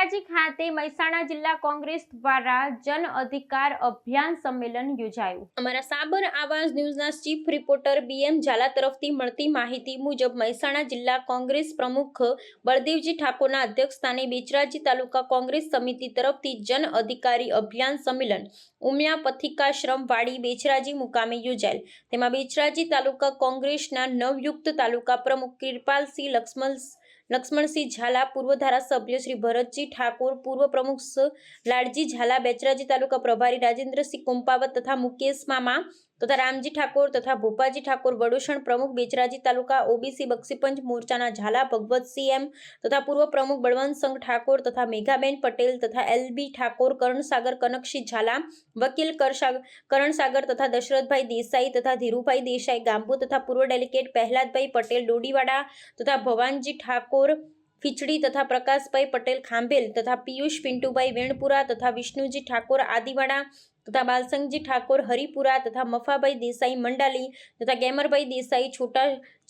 બેચરાજી ખાતે મહેસાણા જિલ્લા કોંગ્રેસ દ્વારા જન અધિકાર અભિયાન સંમેલન યોજાયું। અમારા સાબર આવાજ ન્યૂઝના ચીફ રિપોર્ટર બીએમ ઝાલા તરફથી મળતી માહિતી મુજબ મહેસાણા જિલ્લા કોંગ્રેસ પ્રમુખ બળદેવજી ઠાકોરના અધ્યક્ષસ્થાને બેચરાજી તાલુકા કોંગ્રેસ સમિતિ તરફથી જન અધિકારી અભિયાન સંમેલન ઉમિયા પથિકાશ્રમ વાડી બેચરાજી મુકામે યોજાયેલ। તેમાં બેચરાજી તાલુકા કોંગ્રેસના નવયુક્ત તાલુકા પ્રમુખ કિરપાલસિંહ લક્ષ્મણસિંહ ઝાલા, પૂર્વ ધારાસભ્ય શ્રી ભરતજી ઠાકોર, પૂર્વ પ્રમુખ લાડજી ઝાલા, બેચરાજી તાલુકા પ્રભારી રાજેન્દ્રસિંહ કુંપાવત તથા મુકેશ મામા તથા રામજી ઠાકોર તથા ભોપાજી ઠાકોર, વડોષણ પ્રમુખ બેચરાજી તાલુકા ઓબીસી બક્ષીપંચ મોરચાના ઝાલા ભગવતસિંહ એમ તથા પૂર્વ પ્રમુખ બળવંતસિંહ ઠાકોર તથા મેઘાબેન પટેલ તથા એલબી ઠાકોર, કરણસાગર કનકસિંહ ઝાલા, વકીલ કરણસાગર તથા દશરથભાઈ દેસાઈ તથા ધીરુભાઈ દેસાઈ ગાંભુ તથા પૂર્વ ડેલિગેટ પહેલાદભાઈ પટેલ ડોડીવાડા તથા ભવાનજી ઠાકોર ખીચડી તથા પ્રકાશભાઈ પટેલ ખાંભેલ તથા પિયુષ પિન્ટુભાઈ વેણપુરા તથા વિષ્ણુજી ઠાકોર આદિવાડા તથા બાલસંગજી ઠાકોર હરિપુરા તથા મફાભાઈ દેસાઈ મંડાલી તથા ગેમરભાઈ દેસાઈ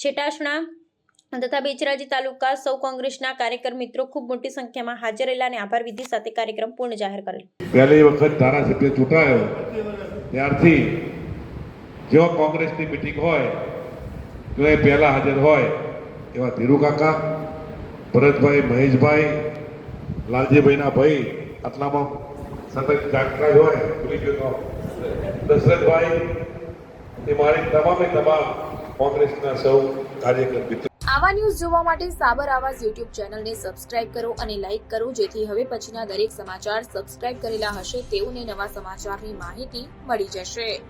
છેટાસણા તથા બેચરાજી તાલુકા સૌ કોંગ્રેસના કાર્યકર મિત્રો ખૂબ મોટી સંખ્યામાં હાજર રહેલા અને આભાર વિધિ સાથે કાર્યક્રમ પૂર્ણ જાહેર કરેલ। પહેલી વખત ધારાસભ્ય ચૂંટાયો ત્યારથી જો કોંગ્રેસની મીટિંગ હોય તો એ પહેલા હાજર હોય એવા ધીરુ કાકા, ભરતભાઈ, મહેશભાઈ, લાલજીભાઈના ભાઈ આટલામાં સતત જાણકાર હોય ભૂલી ગયો દશરથભાઈ, એ મારી તમામ કોંગ્રેસના સૌ કાર્યકર મિત્રો। આવા ન્યૂઝ જોવા માટે સાબર આવાજ યુટ્યુબ ચેનલને સબસ્ક્રાઇબ કરો અને લાઇક કરો, જેથી હવે પછીના દરેક સમાચાર સબસ્ક્રાઇબ કરેલા હશે તેઓને નવા સમાચારની માહિતી મળી જશે।